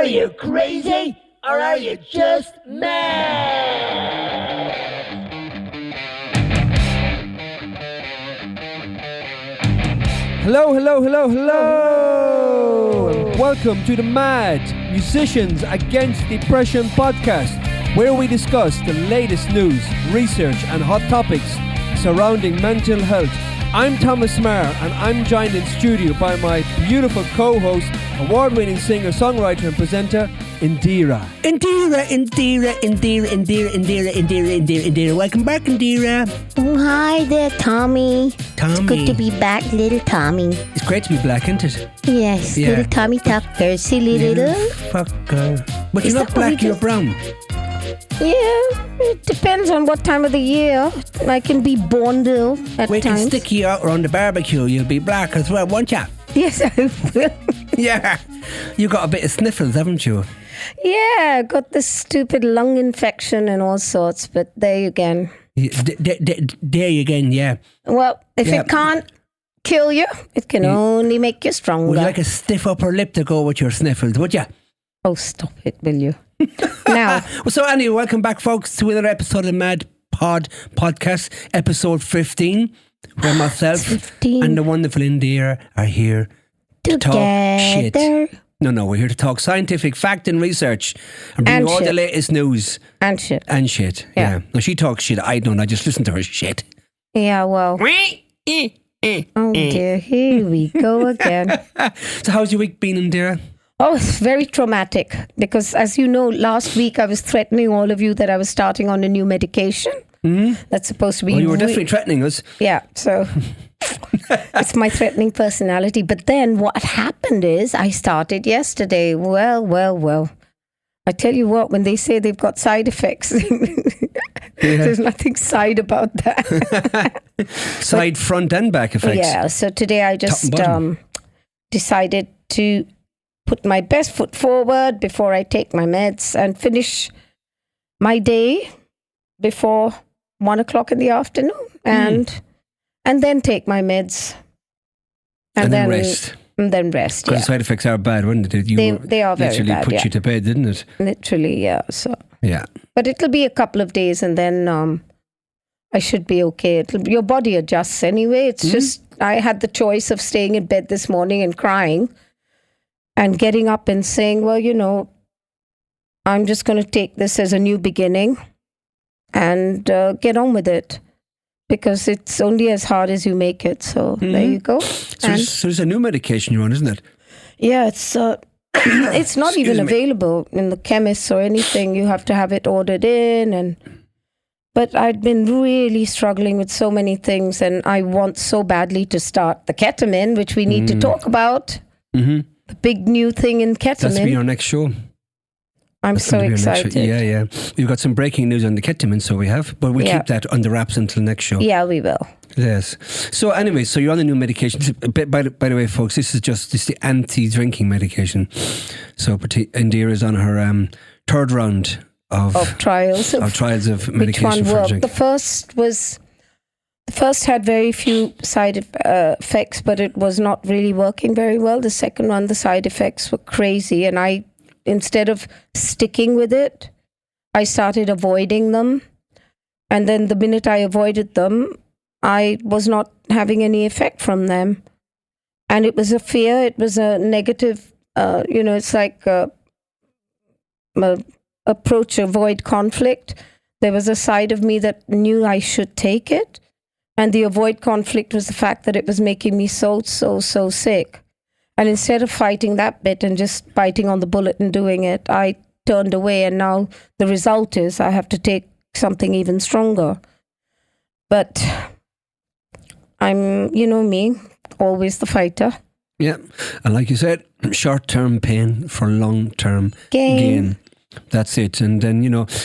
Are you crazy? Or are you just mad? Hello, hello, hello, hello! And welcome to the Mad Musicians Against Depression podcast, where we discuss the latest news, research, and hot topics surrounding mental health. I'm Thomas Maher, and I'm joined in studio by my beautiful co-host, award-winning singer, songwriter, and presenter, Indiraa. Indiraa. Welcome back, Indiraa. Oh, hi there, Tommy. It's good to be back, little Tommy. It's great to be black, isn't it? Yes, Yeah. little Tommy Tucker, silly little. Fucker. But Is you're not that what black, we you're just- brown. Yeah, it depends on what time of the year. I can be Bondil at We can times. stick you out around the barbecue. You'll be black as well, won't you? Yes, I will. Yeah. You got a bit of sniffles, haven't you? Yeah, I got this stupid lung infection and all sorts, but there you again. There you again, yeah. Well, if Yeah. it can't kill you, it can only make you stronger. Would you like a stiff upper lip to go with your sniffles, would you? Oh, stop it, will you? Now, Well, so anyway, welcome back, folks, to another episode of Mad Podcast, episode 15, where myself 15. and the wonderful Indiraa are here to talk shit. together No, we're here to talk scientific fact and research and bring And you all the shit. latest news and shit. and shit. Yeah. No, she talks shit. I don't. I just listen to her shit. Yeah, well. Oh dear, here we go again. So how's your week been, Indiraa? Oh, it's very traumatic because, as you know, last week I was threatening all of you that I was starting on a new medication. That's supposed to be... Well, you were definitely threatening us. Yeah, so it's my threatening personality. But then what happened is I started yesterday. Well. I tell you what, when they say they've got side effects, there's nothing side about that. Side, front and back effects. Yeah, so today I just Top and bottom. decided to put my best foot forward before I take my meds and finish my day before 1 o'clock in the afternoon and then take my meds And then rest. And then rest, Because yeah. side effects are bad, wouldn't it? They are very literally bad, put yeah. you to bed, didn't it? Literally, yeah. So, Yeah. but it'll be a couple of days and then I should be okay. Your body adjusts anyway. It's just, I had the choice of staying in bed this morning and crying and getting up and saying, well, you know, I'm just going to take this as a new beginning and get on with it because it's only as hard as you make it. So there you go. So And there's a new medication you're on, isn't it? yeah, it's it's not even Excuse me. available in the chemists or anything. You have to have it ordered in but I'd been really struggling with so many things and I want so badly to start the ketamine, which we need to talk about. Mm-hmm. The big new thing in That's to be ketamine. our next show. I'm That's so going to be our next excited. show. Yeah. We've got some breaking news on the ketamine, so we have. But we'll Yeah. keep that under wraps until next show. Yeah, we will. Yes. So anyway, so you're on a new medication. By the way, folks, this is the anti-drinking medication. So Indiraa is on her third round of Trials of trials of which medication one for worked. drink. The first had very few side effects, but it was not really working very well. The second one, the side effects were crazy. And I, instead of sticking with it, I started avoiding them. And then the minute I avoided them, I was not having any effect from them. And it was a fear. It was a negative, it's like approach, avoid conflict. There was a side of me that knew I should take it. And the avoid conflict was the fact that it was making me so sick. And instead of fighting that bit and just biting on the bullet and doing it, I turned away. And now the result is I have to take something even stronger. But I'm, you know me, always the fighter. Yeah. And like you said, short-term pain for long-term Gain. gain. That's it. And then,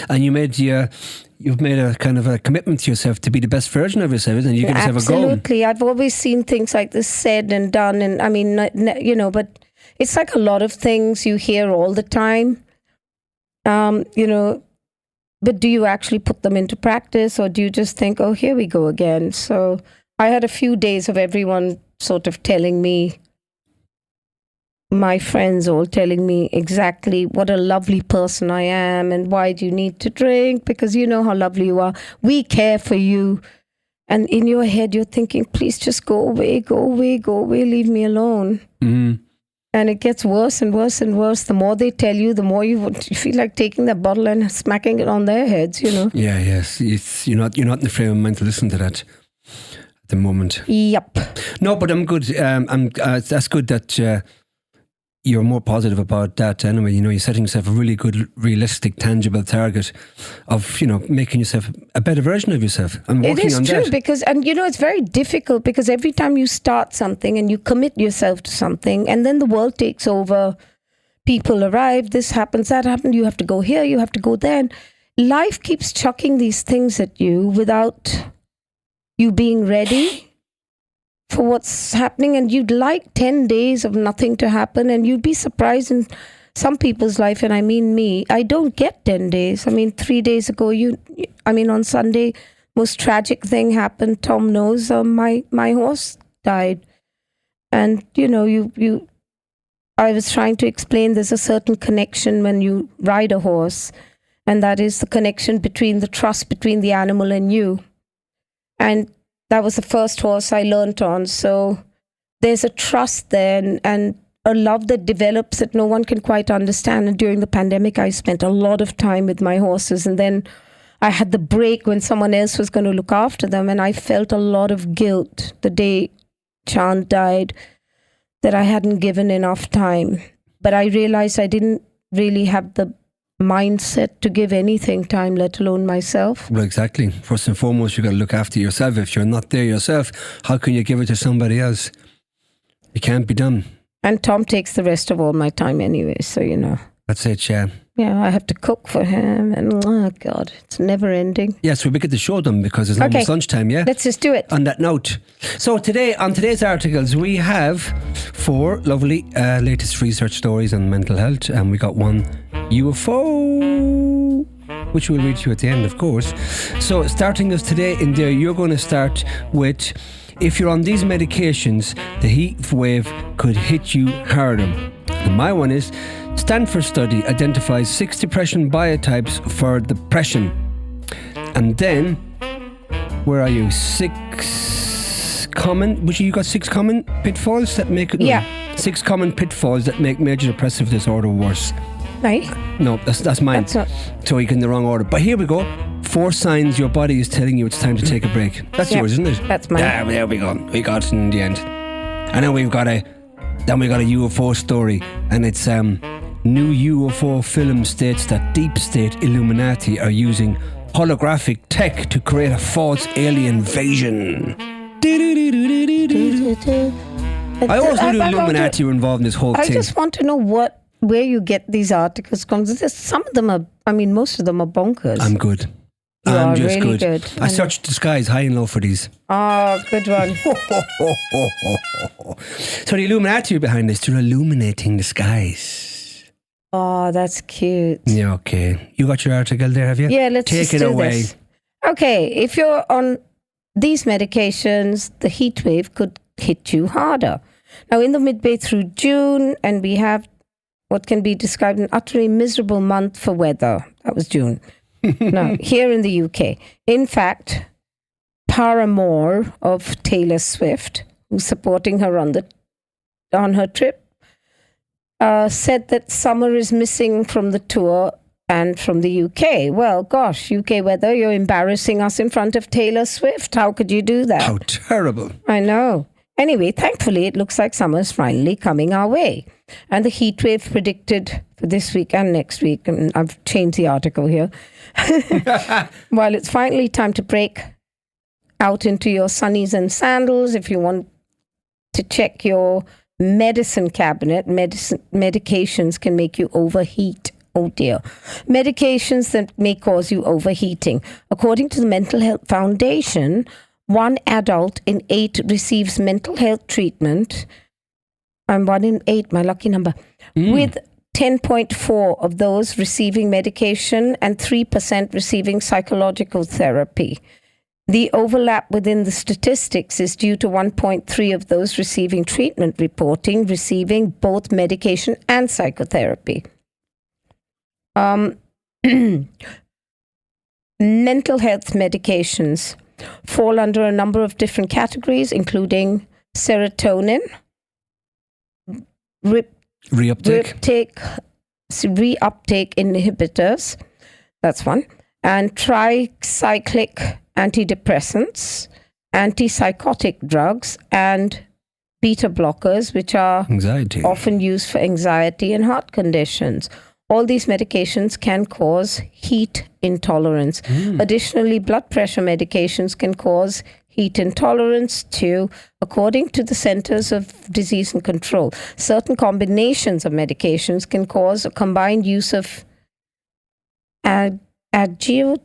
and you've made a kind of a commitment to yourself to be the best version of yourself, and you give yourself a goal. Absolutely. I've always seen things like this said and done. And I mean, but it's like a lot of things you hear all the time, but do you actually put them into practice or do you just think, oh, here we go again? So I had a few days of everyone sort of telling me my friends all telling me exactly what a lovely person I am and why do you need to drink, because you know how lovely you are. We care for you. And in your head, you're thinking, please just go away, go away, go away, leave me alone. Mm. And it gets worse and worse and worse. The more they tell you, the more you feel like taking that bottle and smacking it on their heads, you know. Yeah, yes. You're not in the frame of mind to listen to that at the moment. Yep. No, but I'm good. That's good that you're more positive about that anyway. You know, you're setting yourself a really good, realistic, tangible target of, you know, making yourself a better version of yourself and working on that. It is true because, and you know, it's very difficult because every time you start something and you commit yourself to something and then the world takes over, people arrive, this happens, that happens, you have to go here, you have to go there. And life keeps chucking these things at you without you being ready for what's happening, and you'd like 10 days of nothing to happen, and you'd be surprised in some people's life, and I mean me, I don't get 10 days. I mean, 3 days ago, on Sunday, most tragic thing happened. Tom knows, my horse died. And, you know, I was trying to explain there's a certain connection when you ride a horse, and that is the connection between the trust between the animal and you. And that was the first horse I learnt on. So there's a trust there and a love that develops that no one can quite understand. And during the pandemic, I spent a lot of time with my horses. And then I had the break when someone else was going to look after them. And I felt a lot of guilt the day Chand died that I hadn't given enough time. But I realized I didn't really have the mindset to give anything time, let alone myself. Well, exactly. First and foremost, you've got to look after yourself. If you're not there yourself, how can you give it to somebody else? It can't be done. And Tom takes the rest of all my time anyway, so you know. That's it, yeah. Yeah, I have to cook for him, and oh God, it's never ending. Yes, we get the show done because it's almost lunchtime, yeah? Let's just do it. On that note. So today, on today's articles, we have 4 lovely latest research stories on mental health, and we got one UFO, which we'll read to you at the end, of course. So starting us today, Indiraa, you're going to start with, if you're on these medications, the heat wave could hit you harder. And my one is, Stanford study identifies 6 depression biotypes for depression. And then, where are you? 6 common, which you got 6 common pitfalls that make it... Yeah. 6 common pitfalls that make major depressive disorder worse. Right? No, that's mine. That's not... So you're in the wrong order. But here we go. 4 signs your body is telling you it's time to take a break. That's yours, isn't it? That's mine. Yeah, there we go. We got it in the end. And then we got a UFO story, and it's new UFO film states that deep state Illuminati are using holographic tech to create a false alien invasion. I always knew the Illuminati were involved in this whole thing. I just want to know where you get these articles from. Some of them are, most of them are bonkers. I'm good. I'm just really good. I searched the skies high and low for these. Oh, good one. So the Illuminati are behind this. They're illuminating the skies. Oh, that's cute. Yeah, okay. You got your article there, have you? Yeah, let's take it do away. This. Okay, if you're on these medications, the heat wave could hit you harder. Now, in the midway through June, and we have what can be described an utterly miserable month for weather. That was June. Now, here in the UK, in fact, Paramore of Taylor Swift, who's supporting her on her trip, said that summer is missing from the tour and from the UK. Well, gosh, UK weather, you're embarrassing us in front of Taylor Swift. How could you do that? How terrible. I know. Anyway, thankfully, it looks like summer's finally coming our way. And the heat wave predicted for this week and next week, and I've changed the article here, while it's finally time to break out into your sunnies and sandals, if you want to check your medicine cabinet, medications can make you overheat. Oh dear. Medications that may cause you overheating. According to the Mental Health Foundation, 1 adult in 8 receives mental health treatment. I'm 1 in 8, my lucky number. With 10.4 of those receiving medication and 3% receiving psychological therapy. The overlap within the statistics is due to 1.3 of those receiving treatment receiving both medication and psychotherapy. Mental health medications fall under a number of different categories, including serotonin, reuptake inhibitors, that's one, and tricyclic antidepressants, antipsychotic drugs, and beta blockers, which are often used for anxiety and heart conditions. All these medications can cause heat intolerance. Additionally, blood pressure medications can cause heat intolerance too, according to the Centers of Disease and Control. Certain combinations of medications can cause a combined use of angiotensin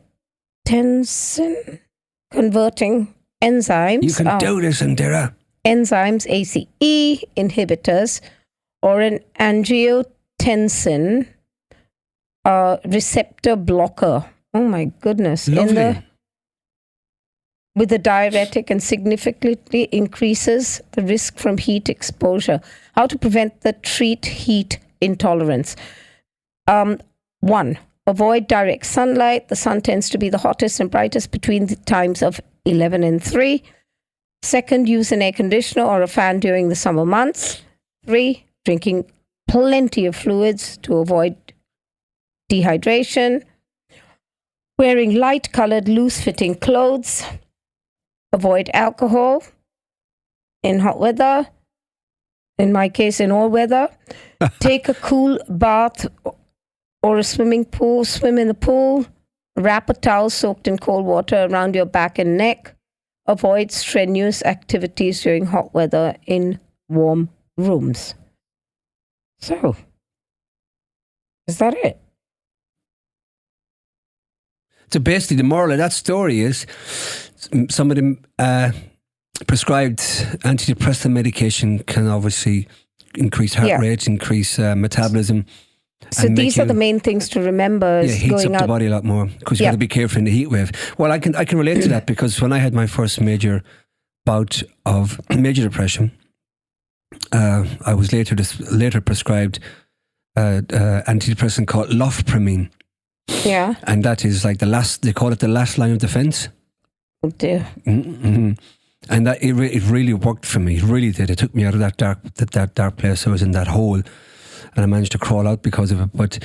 converting enzymes. You can do this, Indiraa. Enzymes, ACE inhibitors, or an angiotensin receptor blocker. Oh my goodness. Lovely. With a diuretic and significantly increases the risk from heat exposure. How to prevent the treat heat intolerance. 1. Avoid direct sunlight. The sun tends to be the hottest and brightest between the times of 11 and 3. 2nd, use an air conditioner or a fan during the summer months. 3. Drinking plenty of fluids to avoid dehydration. Wearing light-colored, loose-fitting clothes. Avoid alcohol in hot weather. In my case, in all weather. Take a cool bath or a swimming pool. Swim in the pool. Wrap a towel soaked in cold water around your back and neck. Avoid strenuous activities during hot weather in warm rooms. So, is that it? So basically, the moral of that story is some of them prescribed antidepressant medication can obviously increase heart rate, increase metabolism. So these are the main things to remember. Yeah, heats up the body a lot more because you got to be careful in the heat wave. Well, I can relate to that because when I had my first major bout of major depression, I was later prescribed antidepressant called lofpramine. Yeah. And that is like they call it the last line of defense. Oh dear. Mm-hmm. And that it really worked for me. It really did. It took me out of that dark place. I was in that hole, and I managed to crawl out because of it. But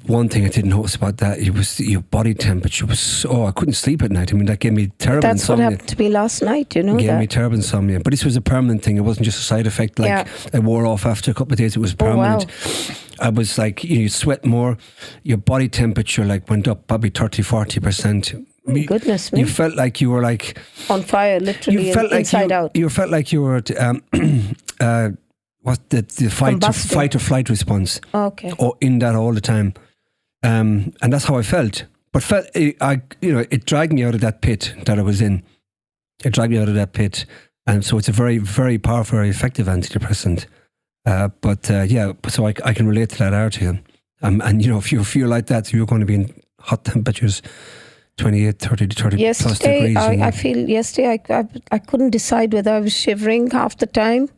one thing I didn't notice about that, it was your body temperature was I couldn't sleep at night. I mean, that gave me terrible insomnia. That's what happened to me last night, you know. It gave me terrible insomnia. But this was a permanent thing. It wasn't just a side effect. Like it wore off after a couple of days. It was permanent. Oh, wow. I was like, you sweat more. Your body temperature went up probably 30-40%. Goodness me. You felt like you were like on fire, literally inside out. You felt like you were the fight or flight response. Okay. Or in that all the time. And that's how I felt. But it dragged me out of that pit that I was in. It dragged me out of that pit. And so it's a very, very powerful, very effective antidepressant. So I can relate to that article. And if you feel like that, you're going to be in hot temperatures, 28, 30 to 30 plus degrees. I feel yesterday I couldn't decide whether I was shivering half the time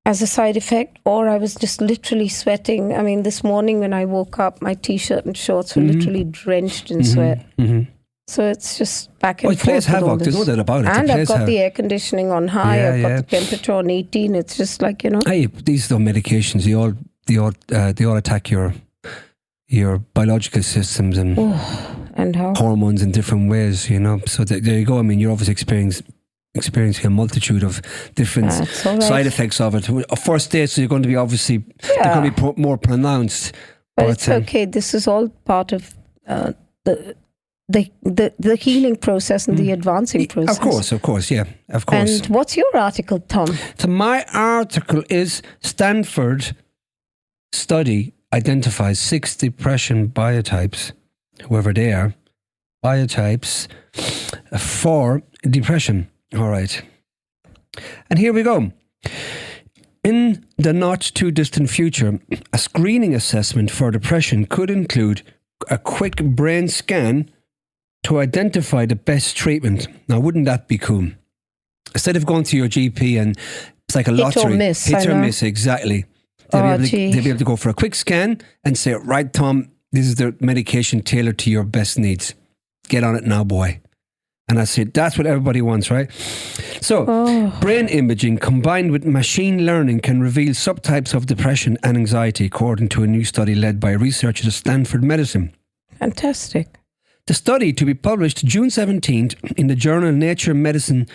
as a side effect or I was just literally sweating. I mean, this morning when I woke up, my t-shirt and shorts were literally drenched in sweat. Mm-hmm. So it's just back and forth. It plays havoc, there's no doubt about it. And I've got the air conditioning on high, I've got the temperature on 18. It's just like, Hey, these are medications, they all attack your biological systems and how? Hormones in different ways, So there you go. I mean, you're obviously experiencing a multitude of different side effects of it. First stage, so you're going to be obviously they're going to be more pronounced. But it's okay. This is all part of the healing process and the advancing process. Of course, yeah, of course. And what's your article, Tom? So my article is Stanford study identifies 6 depression biotypes, whoever they are, biotypes for depression. All right. And here we go. In the not too distant future, a screening assessment for depression could include a quick brain scan to identify the best treatment. Now, wouldn't that be cool? Instead of going to your GP and it's like a lottery. Hit or miss, exactly. They'll be able to go for a quick scan and say, right, Tom, this is the medication tailored to your best needs. Get on it now, boy. And that's it. That's what everybody wants, right? So, brain imaging combined with machine learning can reveal subtypes of depression and anxiety, according to a new study led by researchers at Stanford Medicine. Fantastic. The study, to be published June 17th in the journal Nature Medicine,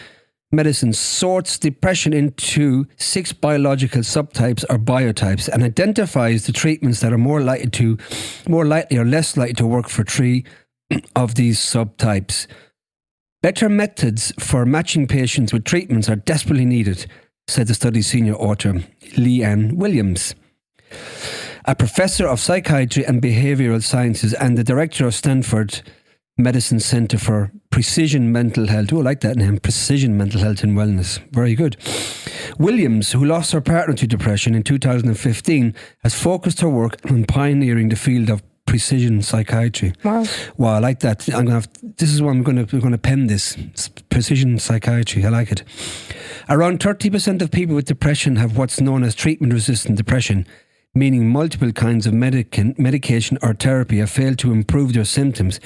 sorts depression into 6 biological subtypes or biotypes and identifies the treatments that are more likely or less likely to work for 3 of these subtypes. Better methods for matching patients with treatments are desperately needed, said the study's senior author, Leanne Williams, a professor of psychiatry and behavioral sciences and the director of Stanford Medicine Center for Precision Mental Health. Oh, I like that name, Precision Mental Health and Wellness. Very good. Williams, who lost her partner to depression in 2015, has focused her work on pioneering the field of precision psychiatry. Wow, I like that. This is what we're going to pen this. It's precision psychiatry. I like it. Around 30% of people with depression have what's known as treatment-resistant depression, meaning multiple kinds of medication or therapy have failed to improve their symptoms.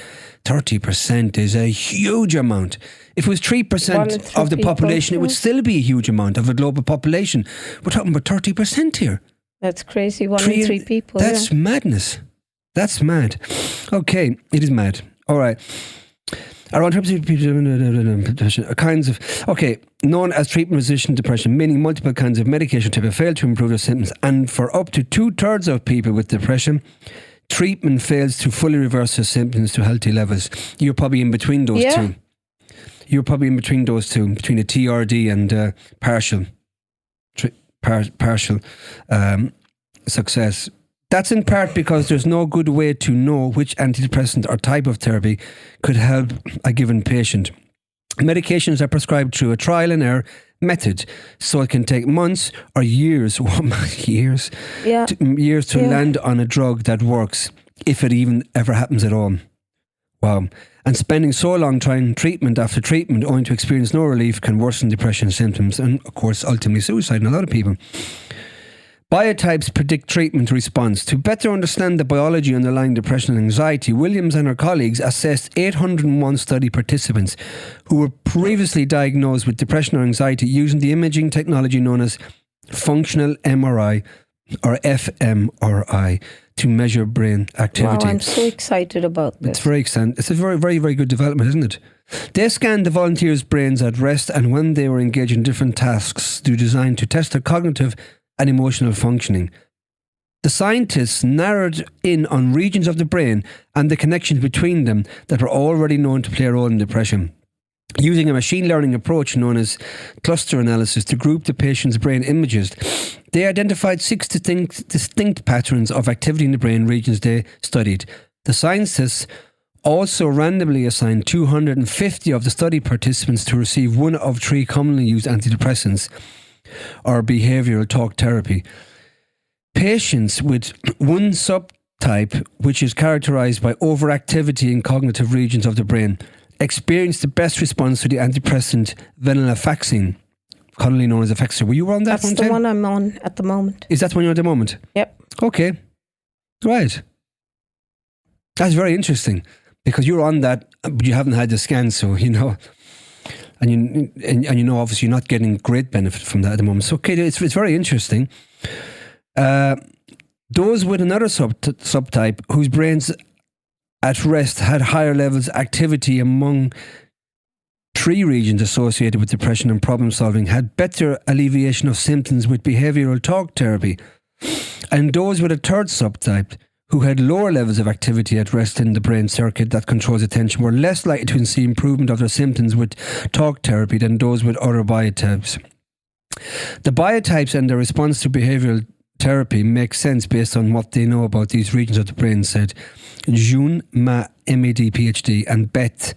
30% is a huge amount. If it was 3% of the population, it would still be a huge amount of the global population. We're talking about 30% here. That's crazy. 1 in 3 people. That's madness. That's mad. Okay, it is mad. All right. Around kinds of known as treatment-resistant depression, meaning multiple kinds of medication therapy fail to improve their symptoms, and for up to 2/3 of people with depression, treatment fails to fully reverse their symptoms to healthy levels. You're probably in between those two. You're probably in between those two, between the TRD and partial success. That's in part because there's no good way to know which antidepressant or type of therapy could help a given patient. Medications are prescribed through a trial and error method, so it can take months or years to land on a drug that works, if it even ever happens at all. Wow. And spending so long trying treatment after treatment only to experience no relief can worsen depression symptoms and, of course, ultimately suicide in a lot of people. Biotypes predict treatment response. To better understand the biology underlying depression and anxiety, Williams and her colleagues assessed 801 study participants who were previously diagnosed with depression or anxiety using the imaging technology known as functional MRI or fMRI to measure brain activity. Wow, I'm so excited about this. It's a very, very, very good development, isn't it? They scanned the volunteers' brains at rest and when they were engaged in different tasks designed to test their cognitive and emotional functioning. The scientists narrowed in on regions of the brain and the connections between them that were already known to play a role in depression. Using a machine learning approach known as cluster analysis to group the patient's brain images, they identified 6 distinct patterns of activity in the brain regions they studied. The scientists also randomly assigned 250 of the study participants to receive one of 3 commonly used antidepressants or behavioral talk therapy. Patients with one subtype, which is characterized by overactivity in cognitive regions of the brain, experienced the best response to the antidepressant venlafaxine, commonly known as Effexor. Were you on that one? That's the one I'm on at the moment. Is that the one you're on at the moment? Yep. Okay. Right. That's very interesting because you're on that, but you haven't had the scan, so you know. And you know, obviously, you're not getting great benefit from that at the moment. So, okay, it's very interesting. Those with another subtype whose brains at rest had higher levels of activity among 3 regions associated with depression and problem solving had better alleviation of symptoms with behavioral talk therapy. And those with a 3rd subtype who had lower levels of activity at rest in the brain circuit that controls attention were less likely to see improvement of their symptoms with talk therapy than those with other biotypes. The biotypes and their response to behavioral therapy make sense based on what they know about these regions of the brain, said June Ma, MAD, PhD, and Beth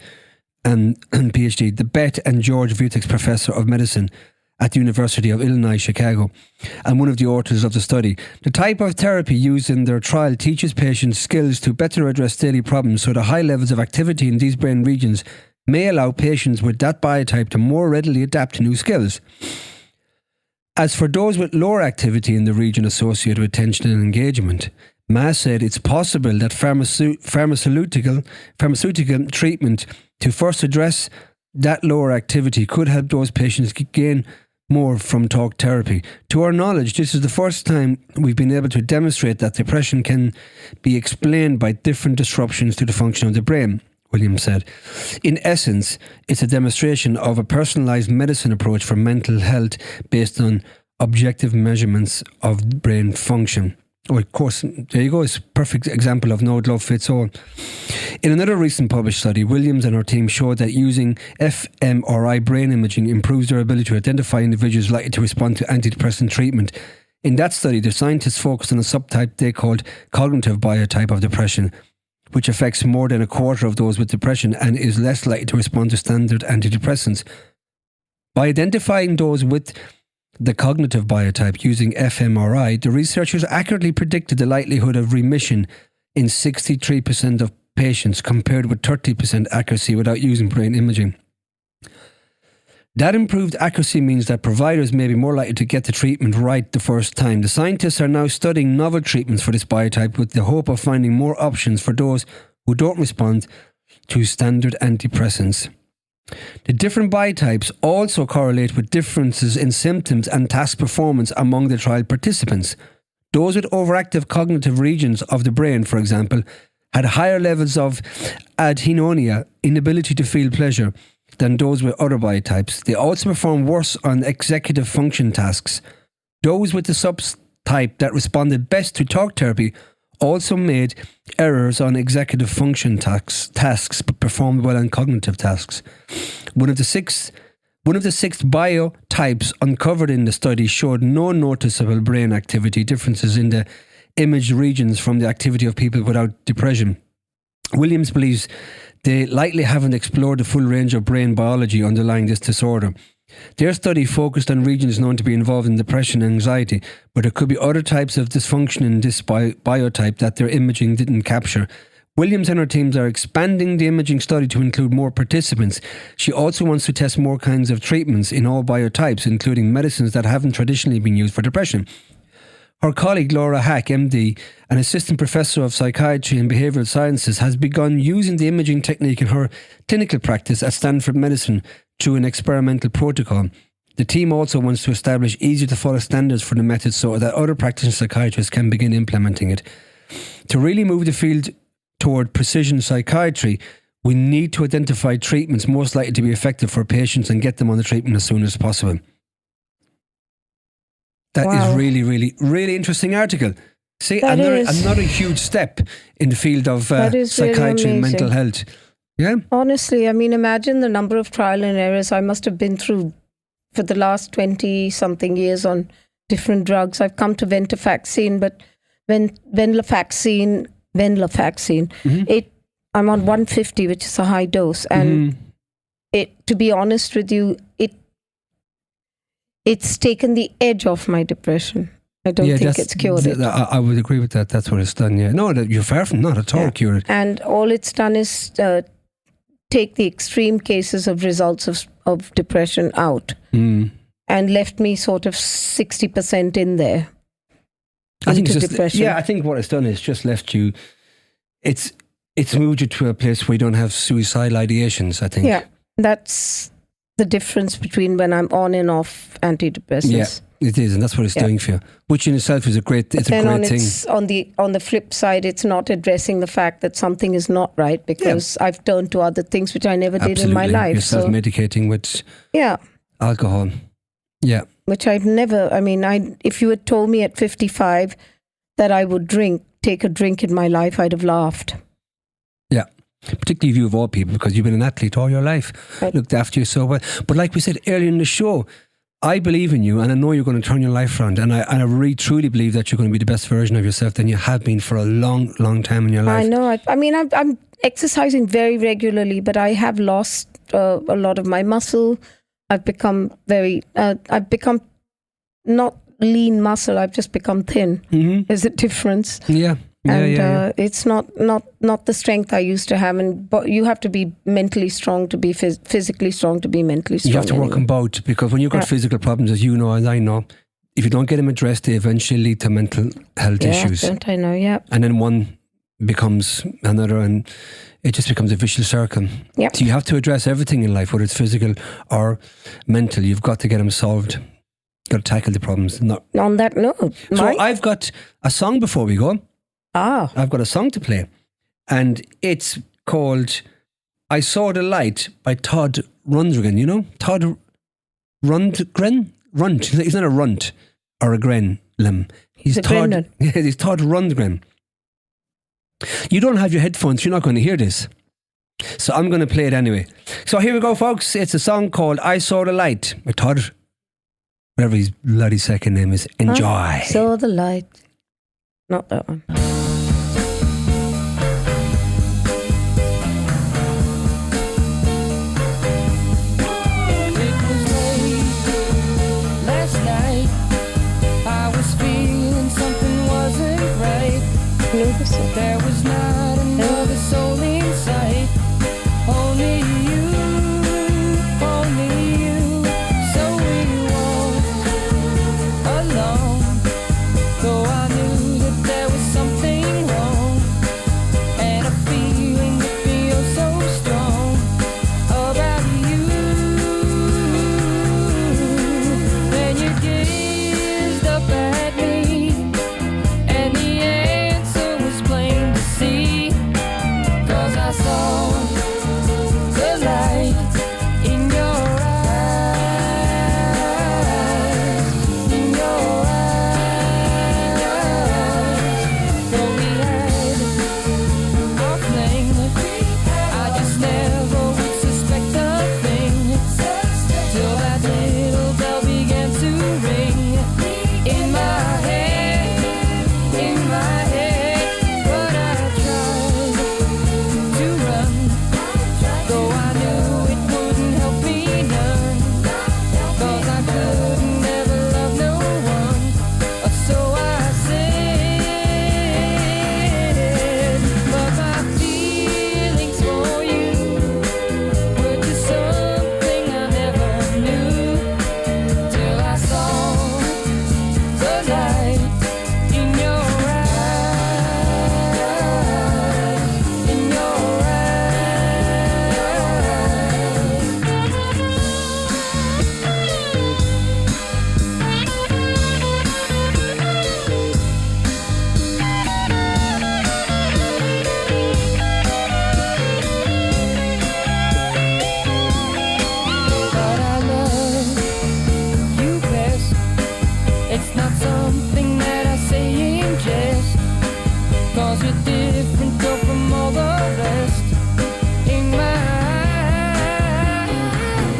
and PhD, the Beth and George Vutex Professor of Medicine at the University of Illinois, Chicago, and one of the authors of the study. The type of therapy used in their trial teaches patients skills to better address daily problems, so the high levels of activity in these brain regions may allow patients with that biotype to more readily adapt to new skills. As for those with lower activity in the region associated with attention and engagement, Maher said it's possible that pharmaceutical treatment to first address that lower activity could help those patients gain more from talk therapy. To our knowledge, this is the first time we've been able to demonstrate that depression can be explained by different disruptions to the function of the brain, Williams said. In essence, it's a demonstration of a personalised medicine approach for mental health based on objective measurements of brain function. Oh, of course, there you go. It's a perfect example of no glove fits all. In another recent published study, Williams and her team showed that using fMRI brain imaging improves their ability to identify individuals likely to respond to antidepressant treatment. In that study, the scientists focused on a subtype they called cognitive biotype of depression, which affects more than a quarter of those with depression and is less likely to respond to standard antidepressants. By identifying those with the cognitive biotype using fMRI, the researchers accurately predicted the likelihood of remission in 63% of patients compared with 30% accuracy without using brain imaging. That improved accuracy means that providers may be more likely to get the treatment right the first time. The scientists are now studying novel treatments for this biotype with the hope of finding more options for those who don't respond to standard antidepressants. The different biotypes also correlate with differences in symptoms and task performance among the trial participants. Those with overactive cognitive regions of the brain, for example, had higher levels of anhedonia, inability to feel pleasure, than those with other biotypes. They also performed worse on executive function tasks. Those with the subtype that responded best to talk therapy also made errors on executive function tasks but performed well on cognitive tasks. One of the six biotypes uncovered in the study showed no noticeable brain activity differences in the imaged regions from the activity of people without depression. Williams believes they likely haven't explored the full range of brain biology underlying this disorder. Their study focused on regions known to be involved in depression and anxiety, but there could be other types of dysfunction in this biotype that their imaging didn't capture. Williams and her teams are expanding the imaging study to include more participants. She also wants to test more kinds of treatments in all biotypes, including medicines that haven't traditionally been used for depression. Her colleague Laura Hack, MD, an assistant professor of psychiatry and behavioural sciences, has begun using the imaging technique in her clinical practice at Stanford Medicine through an experimental protocol. The team also wants to establish easier-to-follow standards for the method so that other practicing psychiatrists can begin implementing it. To really move the field toward precision psychiatry, we need to identify treatments most likely to be effective for patients and get them on the treatment as soon as possible. That is really, really, really interesting article. See, another huge step in the field of psychiatry and mental health. Yeah. Honestly, I mean, imagine the number of trial and errors I must have been through for the last 20-something years on different drugs. I've come to venlafaxine, but venlafaxine, I'm on 150, which is a high dose. And to be honest with you, it's taken the edge off my depression. I don't think it's cured it. I would agree with that. That's what it's done, yeah. No, you're far from not at all cured. And all it's done is take the extreme cases of results of depression out and left me sort of 60% in there. I think depression. Yeah, I think what it's done is just left you, it's moved you to a place where you don't have suicidal ideations, I think. Yeah, that's the difference between when I'm on and off antidepressants. Yeah, it is, and that's what it's doing for you, which in itself is a great thing. On the flip side, it's not addressing the fact that something is not right because I've turned to other things which I never did in my life. You're self-medicating with alcohol. Yeah. Which I've never, if you had told me at 55 that I would take a drink in my life, I'd have laughed. Yeah. Particularly you of all people, because you've been an athlete all your life, looked after you so well. But like we said earlier in the show, I believe in you and I know you're going to turn your life around, and I really truly believe that you're going to be the best version of yourself than you have been for a long, long time in your life. I know. I'm exercising very regularly, but I have lost a lot of my muscle. I've become I've become not lean muscle. I've just become thin. There's a difference. Yeah. And it's not the strength I used to have, but you have to be mentally strong to be physically strong to be mentally strong. You have to work on both, because when you've got physical problems, as you know, as I know, if you don't get them addressed, they eventually lead to mental health issues. Don't I know? Yeah. And then one becomes another, and it just becomes a vicious circle. Yep. So you have to address everything in life, whether it's physical or mental. You've got to get them solved. Got to tackle the problems. On that note, so I've got a song before we go. I've got a song to play, and it's called I Saw the Light by Todd Rundgren. You know? Todd Rundgren? Runt. He's not a runt or a grenlem. He's Todd Rundgren. You don't have your headphones, you're not going to hear this. So I'm going to play it anyway. So here we go, folks. It's a song called I Saw the Light by Todd, whatever his bloody second name is. Enjoy. I saw the light. Not that one. There was not another soul in sight. Only you, only you. So we walked alone, though I knew that there was something wrong, and a feeling that feels so strong about you. Then you gazed up at me, and the answer was plain to see, 'cause I saw the light in your eyes, in your eyes. Though we had our fling, I just never would suspect a thing, till that little bell began to ring in my head, in my head. But I tried to run, though I knew it wouldn't help me none, 'cause I could never love no one, or so I said. But my feelings for you were just something I never knew, till I saw the light in your eyes, in your But I love you best. It's not something that I say in jest, 'cause you're different though from all the rest. In my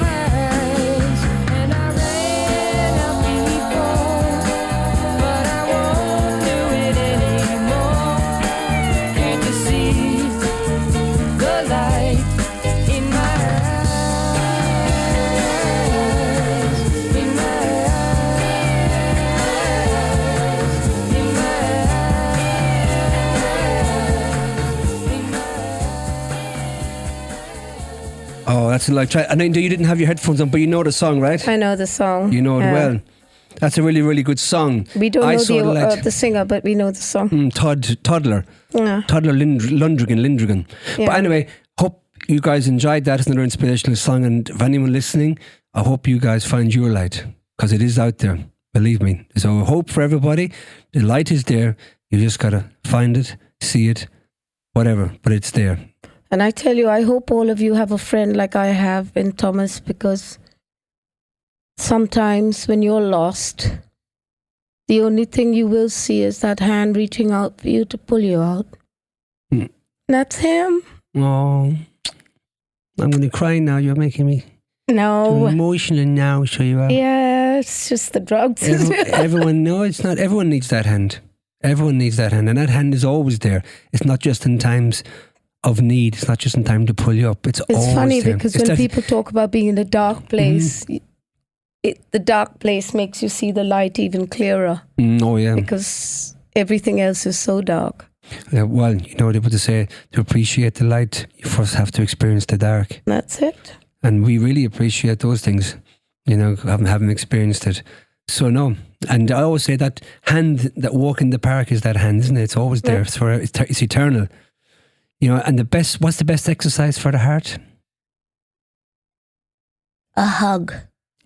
eyes, and I ran out before, but I won't do it anymore. Can't you see the light in my eyes, in my eyes, in my Oh, that's a like try. And I know you didn't have your headphones on, but you know the song, right? I know the song. You know it well. That's a really, really good song. We don't I know Saw the Light. the singer, but we know the song. Toddler Yeah. Lundgren. Yeah. But anyway, hope you guys enjoyed that. It's another inspirational song, and if anyone listening, I hope you guys find your light, because it is out there. Believe me. So hope for everybody. The light is there. You just gotta find it, see it, whatever. But it's there. And I tell you, I hope all of you have a friend like I have in Thomas, because sometimes when you're lost, the only thing you will see is that hand reaching out for you to pull you out. That's him. Oh, I'm going to cry now. You're making me No. emotional now. So you are. Yeah, it's just the drugs. Everyone, no, it's not. Everyone needs that hand. Everyone needs that hand, and that hand is always there. It's not just in times of need. It's not just in time to pull you up. It's always funny there. because It's when that- people talk about being in a dark place, the dark place makes you see the light even clearer Oh yeah. because everything else is so dark. Yeah, well, you know what they would say, to appreciate the light, you first have to experience the dark. That's it. And we really appreciate those things, you know, having experienced it. So no, and I always say that hand that walk in the park is that hand, isn't it? It's always there. It's eternal. You know, and what's the best exercise for the heart? A hug.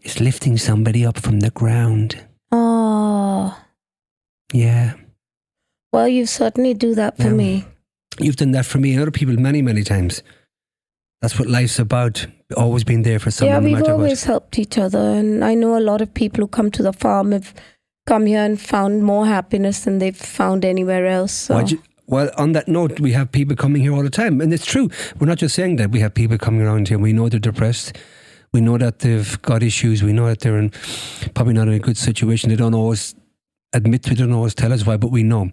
It's lifting somebody up from the ground. Oh, Yeah. well, you certainly do that for Yeah. me. You've done that for me and other people many, many times. That's what life's about. Always been there for someone, Yeah, no we've matter always what. helped each other. And I know a lot of people who come to the farm have come here and found more happiness than they've found anywhere else. So. Well, on that note, we have people coming here all the time. And it's true. We're not just saying that. We have people coming around here. We know they're depressed. We know that they've got issues. We know that they're probably not in a good situation. They don't always admit to it, they don't always tell us why, but we know.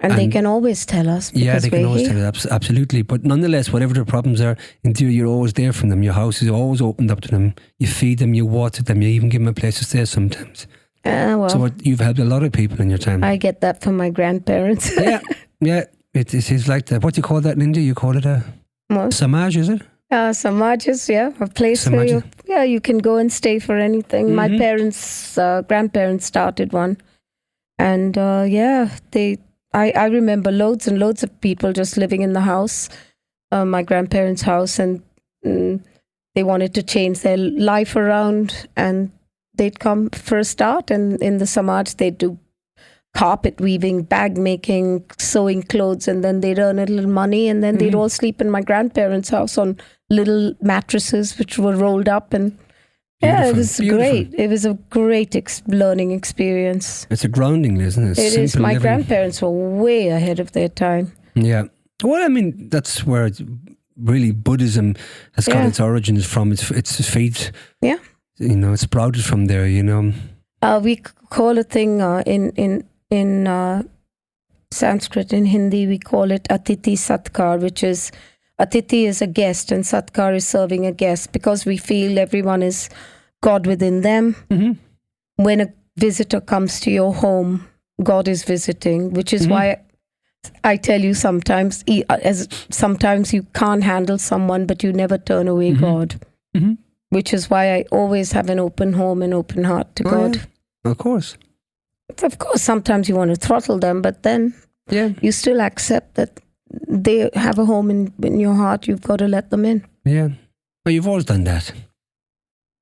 And they can always tell us because Yeah, they can we're always here. tell us, absolutely. But nonetheless, whatever their problems are, in theory, you're always there for them. Your house is always opened up to them. You feed them, you water them, you even give them a place to stay sometimes. Well, So you've helped a lot of people in your time. I get that from my grandparents. yeah. It is like that. What do you call that in India? You call it a What? samaj, is it? Samajas, yeah, a place where you can go and stay for anything. My grandparents started one, and I remember loads and loads of people just living in the house, my grandparents' house, and they wanted to change their life around, and they'd come for a start, and in the Samaj they'd do carpet weaving, bag making, sewing clothes, and then they'd earn a little money, and then they'd all sleep in my grandparents' house on little mattresses which were rolled up, and yeah, it was great. It was a great learning experience. It's a grounding, isn't it? It is. Simple My living. grandparents were way ahead of their time. Yeah. Well, I mean, that's where really Buddhism has got its origins from. Its faith. Yeah. You know, it's sprouted from there. You know. We call a thing in Sanskrit, in Hindi, we call it Atiti Satkar, which is Atiti is a guest and Satkar is serving a guest, because we feel everyone is God within them. Mm-hmm. When a visitor comes to your home, God is visiting, which is why I tell you sometimes you can't handle someone, but you never turn away God. Mm-hmm. Which is why I always have an open home and open heart to God. Yeah. Of course. Of course, sometimes you want to throttle them, but then you still accept that they have a home in your heart. You've got to let them in. Yeah. Well, you've always done that.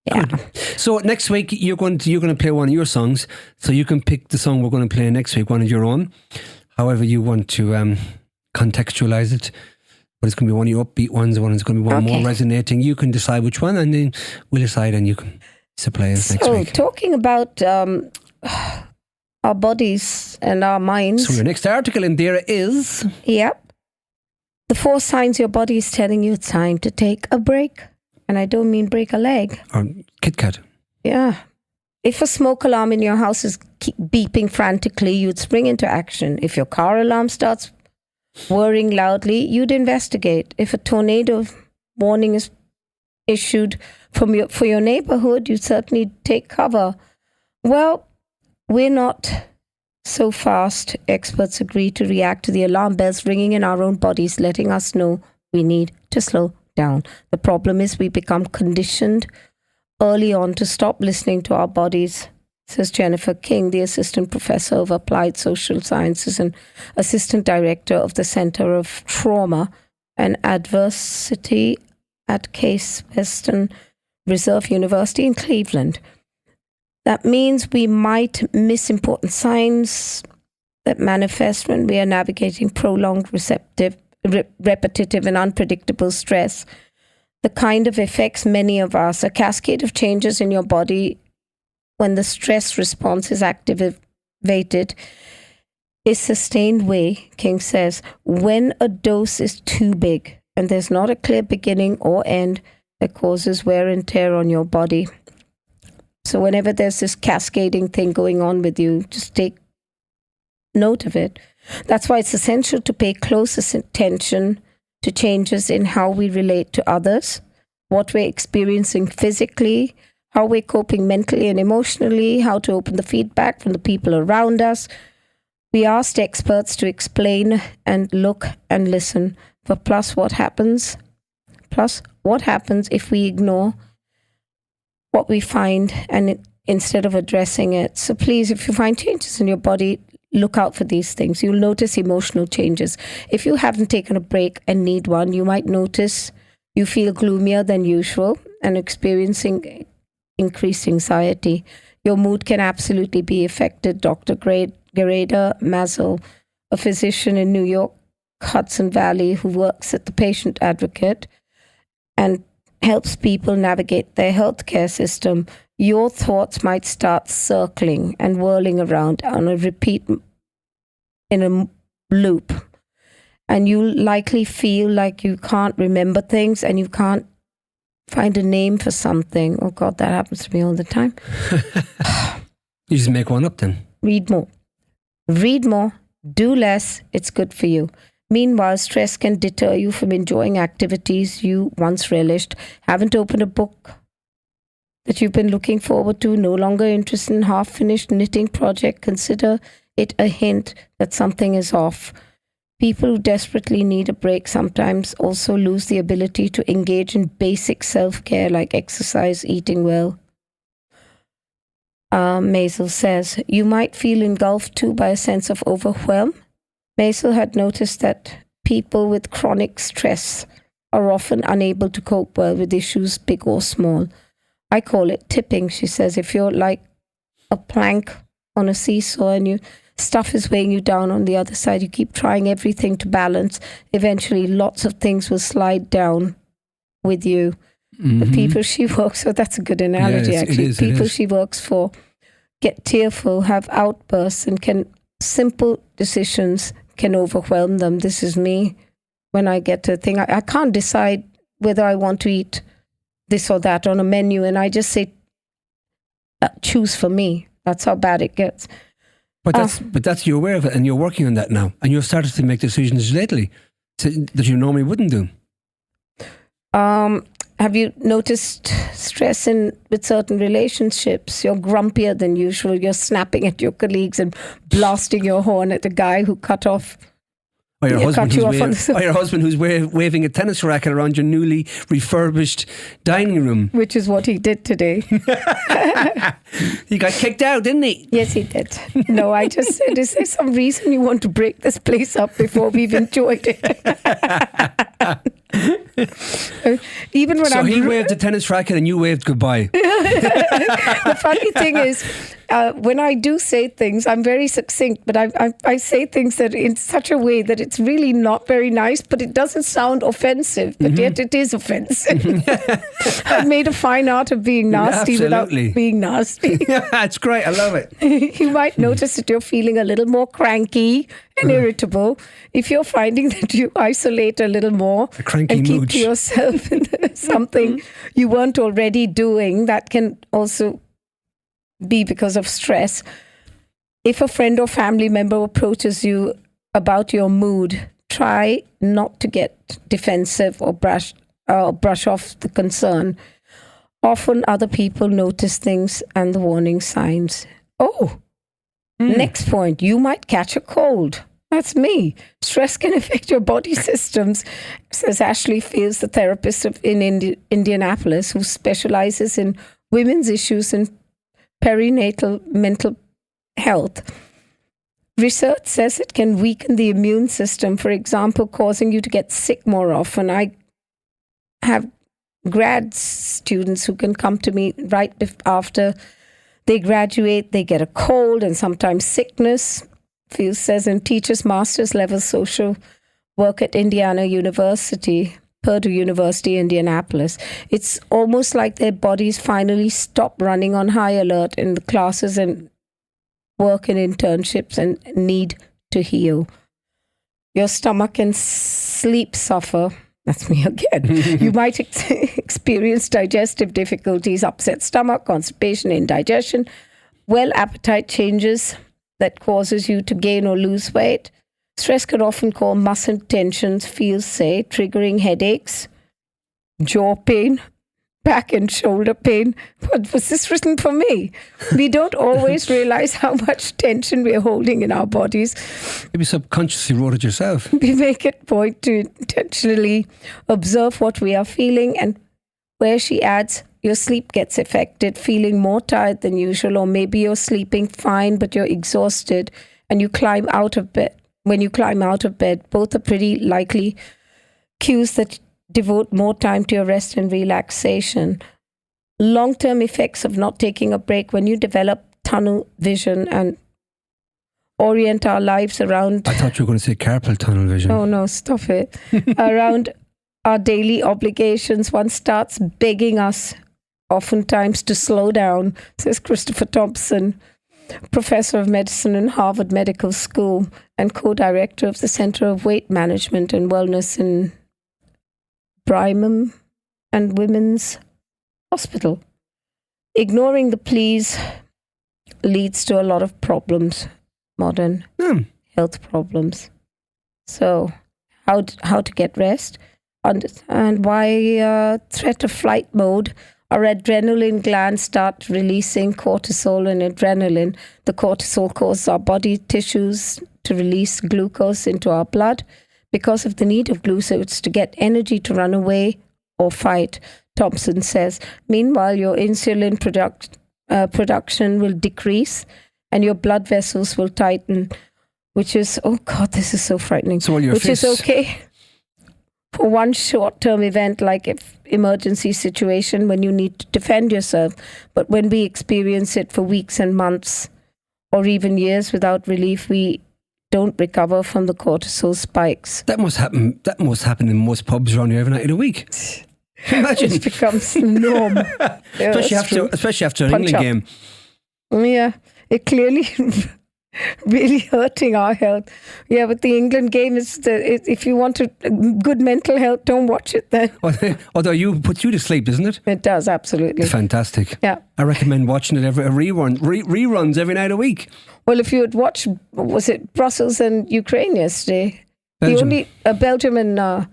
Yeah. Good. So next week you're going to play one of your songs. So you can pick the song we're going to play next week, one of your own, however you want to contextualize it. But it's going to be one of your upbeat ones, one is going to be one more resonating. You can decide which one, and then we'll decide, and you can supply us next week. So talking about our bodies and our minds. So your next article, Indiraa, is... Yep. The 4 signs your body is telling you it's time to take a break. And I don't mean break a leg. Or Kit Kat. Yeah. If a smoke alarm in your house is beeping frantically, you'd spring into action. If your car alarm starts whirring loudly, you'd investigate. If a tornado warning is issued for your neighborhood, you'd certainly take cover. Well, we're not so fast. Experts agree to react to the alarm bells ringing in our own bodies, letting us know we need to slow down. The problem is we become conditioned early on to stop listening to our bodies, says Jennifer King, the assistant professor of applied social sciences and assistant director of the Center of Trauma and Adversity at Case Western Reserve University in Cleveland. That means we might miss important signs that manifest when we are navigating prolonged, repetitive and unpredictable stress. The kind of effects many of us, a cascade of changes in your body when the stress response is activated, is sustained way, King says, when a dose is too big and there's not a clear beginning or end that causes wear and tear on your body. So whenever there's this cascading thing going on with you, just take note of it. That's why it's essential to pay close attention to changes in how we relate to others, what we're experiencing physically, how we're coping mentally and emotionally, how to open the feedback from the people around us. We asked experts to explain and look and listen for plus what happens if we ignore what we find and instead of addressing it. So please, if you find changes in your body, look out for these things. You'll notice emotional changes. If you haven't taken a break and need one, you might notice you feel gloomier than usual and experiencing increased anxiety. Your mood can absolutely be affected. Dr. Gerada Mazel, a physician in New York, Hudson Valley, who works at the Patient Advocate and helps people navigate their healthcare system, your thoughts might start circling and whirling around on a repeat in a loop. And you likely feel like you can't remember things and you can't find a name for something. Oh God, that happens to me all the time. You just make one up then. Read more. Read more. Do less. It's good for you. Meanwhile, stress can deter you from enjoying activities you once relished. Haven't opened a book that you've been looking forward to, no longer interested in half-finished knitting project. Consider it a hint that something is off. People who desperately need a break sometimes also lose the ability to engage in basic self-care like exercise, eating well. Maisel says, you might feel engulfed too by a sense of overwhelm. Maisel had noticed that people with chronic stress are often unable to cope well with issues, big or small. I call it tipping, she says. If you're like a plank on a seesaw and your stuff is weighing you down on the other side, you keep trying everything to balance, eventually lots of things will slide down with you. Mm-hmm. The people she works with, that's a good analogy, Yes, actually. People she works for get tearful, have outbursts, and simple decisions can overwhelm them. This is me when I get to a thing. I can't decide whether I want to eat this or that on a menu, and I just say, choose for me. That's how bad it gets. But that's you're aware of it, and you're working on that now, and you've started to make decisions lately that you normally wouldn't do. Have you noticed stress with certain relationships? You're grumpier than usual. You're snapping at your colleagues and blasting your horn at the guy who cut off. Or your husband who's waving a tennis racket around your newly refurbished dining room. Which is what he did today. He got kicked out, didn't he? Yes, he did. No, I just said, is there some reason you want to break this place up before we've enjoyed it? Even when he waved the tennis racket and you waved goodbye. The funny thing is, when I do say things, I'm very succinct, but I say things that in such a way that it's really not very nice, but it doesn't sound offensive, but yet it is offensive. I've made a fine art of being nasty without being nasty. That's great. I love it. You might notice that you're feeling a little more cranky and irritable. If you're finding that you isolate a little more and keep to yourself something you weren't already doing, that can also be because of stress. If a friend or family member approaches you about your mood, try not to get defensive or brush off the concern. Often other people notice things and the warning signs. Next point, you might catch a cold. That's me. Stress can affect your body systems, says Ashley Fields, the therapist in Indianapolis, who specializes in women's issues and perinatal mental health. Research says it can weaken the immune system, for example, causing you to get sick more often. I have grad students who can come to me right after they graduate. They get a cold and sometimes sickness. Fields says in teaches master's level social work at Purdue University, Indianapolis. It's almost like their bodies finally stop running on high alert in the classes and work and internships and need to heal. Your stomach and sleep suffer. That's me again. You might experience digestive difficulties, upset stomach, constipation, indigestion, appetite changes that causes you to gain or lose weight. Stress can often cause muscle tensions, feels say, triggering headaches, jaw pain, back and shoulder pain. What was this written for me? We don't always realize how much tension we're holding in our bodies. Maybe subconsciously wrote it yourself. We make it point to intentionally observe what we are feeling, and where she adds, your sleep gets affected, feeling more tired than usual, or maybe you're sleeping fine but you're exhausted and you climb out of bed. When you climb out of bed, both are pretty likely cues that devote more time to your rest and relaxation. Long-term effects of not taking a break: when you develop tunnel vision and orient our lives around... I thought you were going to say carpal tunnel vision. Oh no, stop it. Around our daily obligations, one starts begging us oftentimes to slow down, says Christopher Thompson, professor of medicine in Harvard Medical School and co-director of the Center of Weight Management and Wellness in Brigham and Women's Hospital. Ignoring the pleas leads to a lot of problems, modern health problems. So how to get rest, and why threat of flight mode. Our adrenaline glands start releasing cortisol and adrenaline. The cortisol causes our body tissues to release glucose into our blood because of the need of glucose to get energy to run away or fight, Thompson says. Meanwhile, your insulin production will decrease and your blood vessels will tighten, which is, oh God, this is so frightening. So which is okay for one short-term event like an emergency situation when you need to defend yourself. But when we experience it for weeks and months or even years without relief, we don't recover from the cortisol spikes. That must happen in most pubs around here every night of the week. Imagine. It becomes the norm. Yeah, especially after an England game. Yeah, it clearly really hurting our health. Yeah, but the England game is if you want good mental health, don't watch it then. Although you puts you to sleep, doesn't it? It does, absolutely. It's fantastic. Yeah. I recommend watching it reruns every night a week. Well, if you had watched, was it Brussels and Ukraine yesterday? Belgium. Belgium and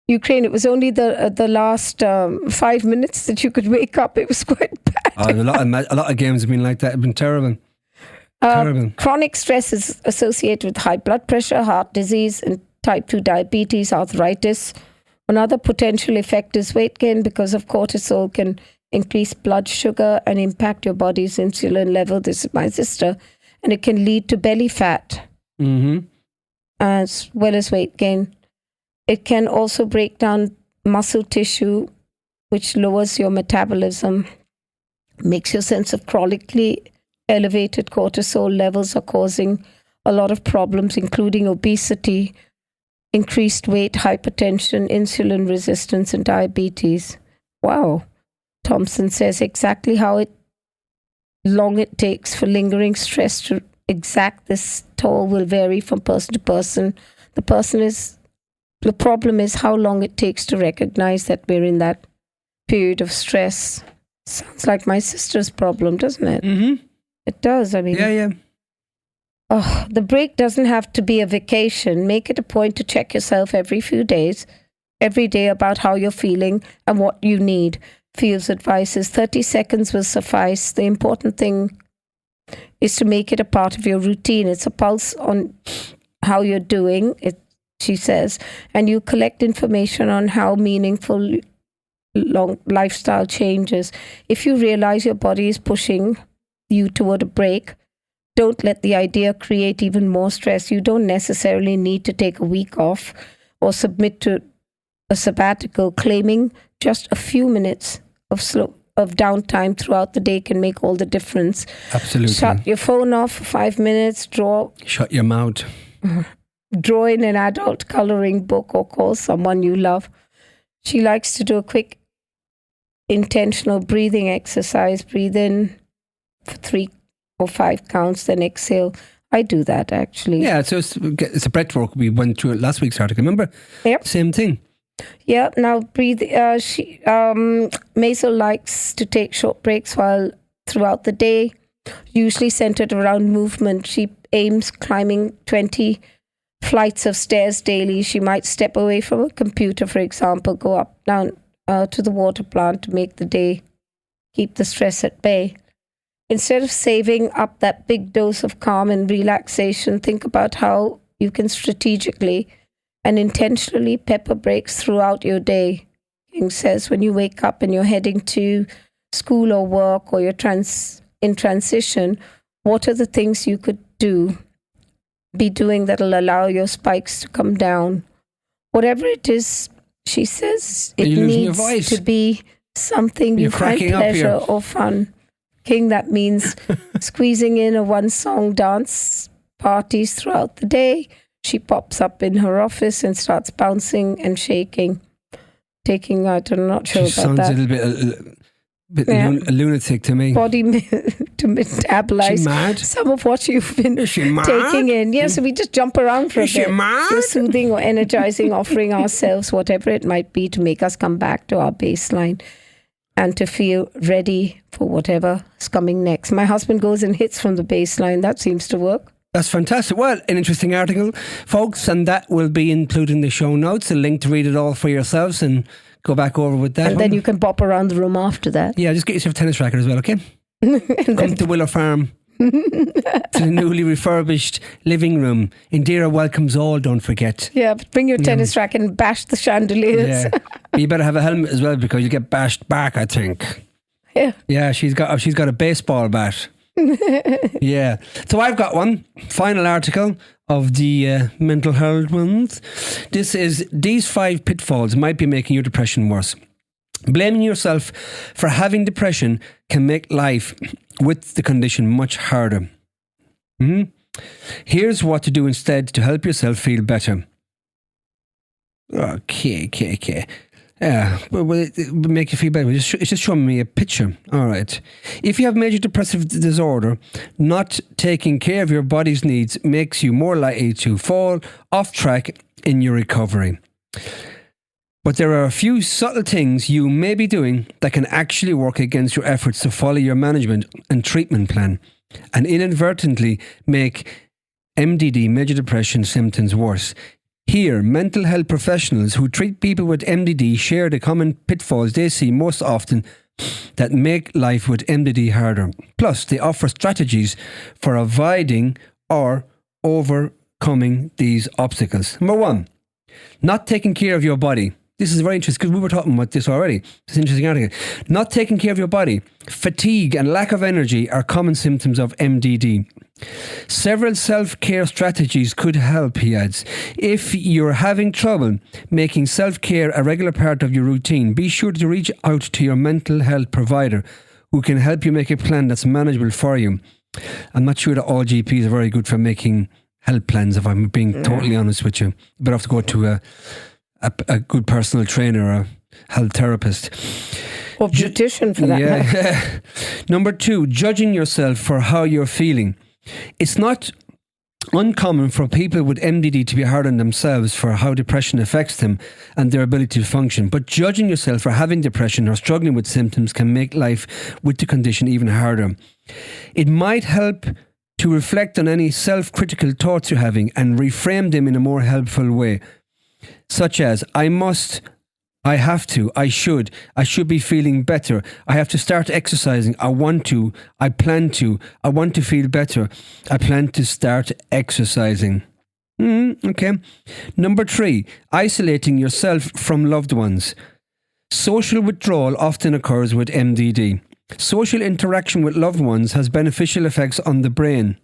Ukraine, it was only the last 5 minutes that you could wake up. It was quite bad. A lot of games have been like that. Have been terrible. Terrible. Chronic stress is associated with high blood pressure, heart disease, and type 2 diabetes, arthritis. Another potential effect is weight gain because of cortisol can increase blood sugar and impact your body's insulin level. This is my sister. And it can lead to belly fat as well as weight gain. It can also break down muscle tissue, which lowers your metabolism, makes your sense of chronically elevated cortisol levels are causing a lot of problems, including obesity, increased weight, hypertension, insulin resistance, and diabetes. Wow. Thompson says exactly how long it takes for lingering stress to exact this toll will vary from person to person. The problem is how long it takes to recognize that we're in that period of stress. Sounds like my sister's problem, doesn't it? Mm-hmm. It does. I mean, yeah. Oh, the break doesn't have to be a vacation. Make it a point to check yourself every few days, every day, about how you're feeling and what you need. Fields advises 30 seconds will suffice. The important thing is to make it a part of your routine. It's a pulse on how you're doing, she says, and you collect information on how meaningful long lifestyle changes. If you realize your body is pushing you toward a break, don't let the idea create even more stress. You don't necessarily need to take a week off or submit to a sabbatical. Claiming just a few minutes of downtime throughout the day can make all the difference. Absolutely. Shut your phone off for 5 minutes, shut your mouth. Draw in an adult coloring book or call someone you love. She likes to do a quick intentional breathing exercise. Breathe in for 3 or 5 counts, then exhale. I do that actually. Yeah, so it's a breath work. We went through it last week's article, remember? Yep. Same thing. Yeah, now breathe. Maisel likes to take short breaks throughout the day, usually centered around movement. She aims climbing 20 flights of stairs daily. She might step away from a computer, for example, go up, down to the water plant to make the day, keep the stress at bay. Instead of saving up that big dose of calm and relaxation, think about how you can strategically and intentionally pepper breaks throughout your day. King says when you wake up and you're heading to school or work, or you're in transition, what are the things you could be doing that'll allow your spikes to come down? Whatever it is, she says, it needs to be something you find pleasure or fun. King, that means squeezing in a one-song dance parties throughout the day. She pops up in her office and starts bouncing and shaking. I'm not sure she about that. Sounds a little bit a lunatic to me. Body to metabolize some of what you've been taking in. Yeah, so we just jump around for a bit. We're soothing or energizing, offering ourselves whatever it might be to make us come back to our baseline and to feel ready for whatever's coming next. My husband goes and hits from the baseline. That seems to work. That's fantastic. Well, an interesting article, folks, and that will be included in the show notes. A link to read it all for yourselves and go back over with that. And then you can bop around the room after that. Yeah, just get yourself a tennis racket as well, okay? Come to Willow Farm. To the newly refurbished living room. Indiraa welcomes all, don't forget. Yeah, but bring your tennis racket and bash the chandeliers. Yeah. But you better have a helmet as well, because you get bashed back, I think. Yeah. Yeah, she's got a baseball bat. Yeah. So I've got one final article of the mental health ones. This is: these 5 pitfalls might be making your depression worse. Blaming yourself for having depression can make life with the condition much harder. Here's what to do instead to help yourself feel better. Okay. Yeah, well, it will make you feel better. It's just showing me a picture. All right. If you have major depressive disorder, not taking care of your body's needs makes you more likely to fall off track in your recovery. But there are a few subtle things you may be doing that can actually work against your efforts to follow your management and treatment plan, and inadvertently make MDD, major depression symptoms, worse. Here, mental health professionals who treat people with MDD share the common pitfalls they see most often that make life with MDD harder. Plus, they offer strategies for avoiding or overcoming these obstacles. Number 1, not taking care of your body. This is very interesting because we were talking about this already. It's an interesting article. Not taking care of your body. Fatigue and lack of energy are common symptoms of MDD. Several self-care strategies could help, he adds. If you're having trouble making self-care a regular part of your routine, be sure to reach out to your mental health provider who can help you make a plan that's manageable for you. I'm not sure that all GPs are very good for making health plans, if I'm being totally honest with you. You better have to go to a good personal trainer or a health therapist. Or beautician for that matter. Number 2, judging yourself for how you're feeling. It's not uncommon for people with MDD to be hard on themselves for how depression affects them and their ability to function. But judging yourself for having depression or struggling with symptoms can make life with the condition even harder. It might help to reflect on any self-critical thoughts you're having and reframe them in a more helpful way, such as, I have to, I should be feeling better, I have to start exercising, I want to, I plan to, I want to feel better, I plan to start exercising. Okay. Number 3, isolating yourself from loved ones. Social withdrawal often occurs with MDD. Social interaction with loved ones has beneficial effects on the brain.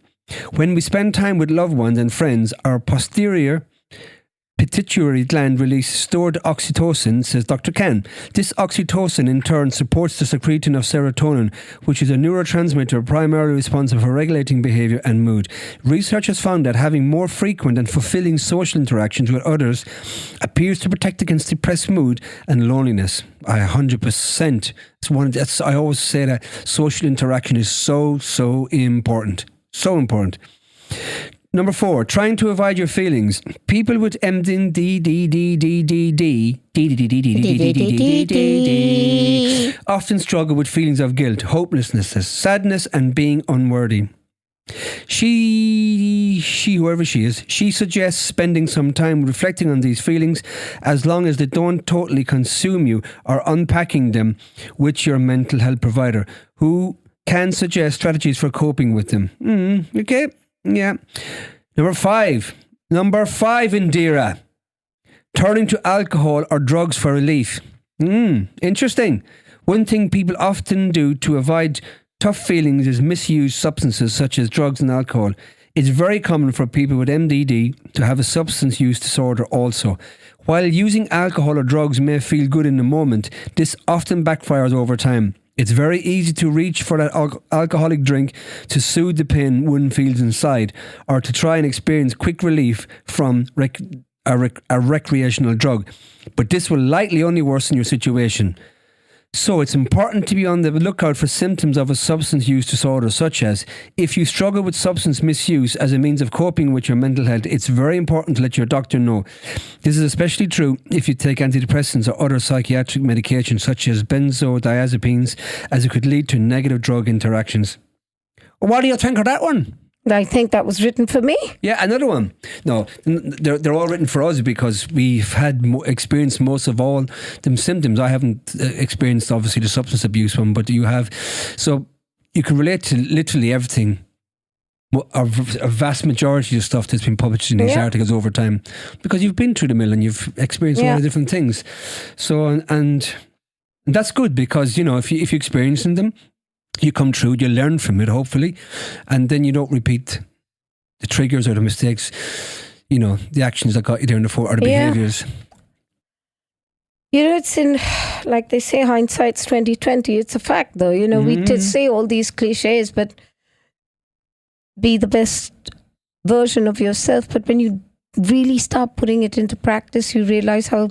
When we spend time with loved ones and friends, our posterior pituitary gland releases stored oxytocin, says Dr. Khan. This oxytocin in turn supports the secretion of serotonin, which is a neurotransmitter primarily responsible for regulating behavior and mood. Research has found that having more frequent and fulfilling social interactions with others appears to protect against depressed mood and loneliness. 100%. I always say that social interaction is so important. So important. Number 4, trying to avoid your feelings. People with MDD often struggle with feelings of guilt, hopelessness, sadness, and being unworthy. She, whoever she is, she suggests spending some time reflecting on these feelings as long as they don't totally consume you, or unpacking them with your mental health provider, who can suggest strategies for coping with them. Okay, yeah. Number five, Indiraa. Turning to alcohol or drugs for relief. Interesting. One thing people often do to avoid tough feelings is misuse substances such as drugs and alcohol. It's very common for people with MDD to have a substance use disorder also. While using alcohol or drugs may feel good in the moment, this often backfires over time. It's very easy to reach for that alcoholic drink to soothe the pain one feels inside, or to try and experience quick relief from a recreational drug. But this will likely only worsen your situation. So it's important to be on the lookout for symptoms of a substance use disorder, such as if you struggle with substance misuse as a means of coping with your mental health, it's very important to let your doctor know. This is especially true if you take antidepressants or other psychiatric medications such as benzodiazepines, as it could lead to negative drug interactions. What do you think of that one? I think that was written for me. Yeah, another one. No, they're all written for us because we've had experienced most of all them symptoms. I haven't experienced, obviously, the substance abuse one, but you have. So you can relate to literally everything, a vast majority of stuff that's been published in these articles over time, because you've been through the mill and you've experienced all the different things. So, and that's good because, you know, if you're experiencing them, you come through, you learn from it, hopefully, and then you don't repeat the triggers or the mistakes, you know, the actions that got you there in the or the behaviours. You know, it's in, like they say, hindsight's 20/20. It's a fact, though. You know, we did say all these cliches, but be the best version of yourself. But when you really start putting it into practice, you realize how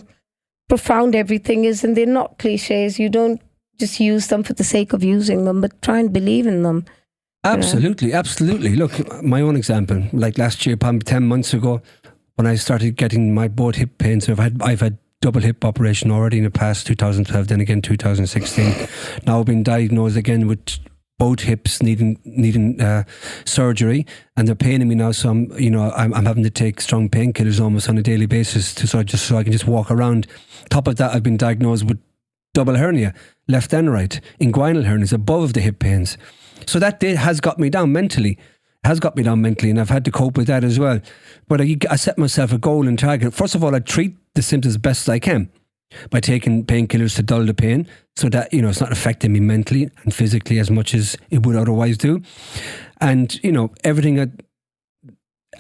profound everything is, and they're not cliches. You don't just use them for the sake of using them, but try and believe in them. Absolutely, absolutely. Look, my own example, like last year, probably 10 months ago, when I started getting my both hip pains, I've had double hip operation already in the past, 2012, then again 2016. Now I've been diagnosed again with both hips needing surgery, and they're paining me now. So I'm having to take strong painkillers almost on a daily basis so I can just walk around. Top of that, I've been diagnosed with double hernia, left and right, inguinal hernias above the hip pains. So that has got me down mentally. And I've had to cope with that as well. But I set myself a goal and target. First of all, I treat the symptoms best I can by taking painkillers to dull the pain, so that, you know, it's not affecting me mentally and physically as much as it would otherwise do. And, you know,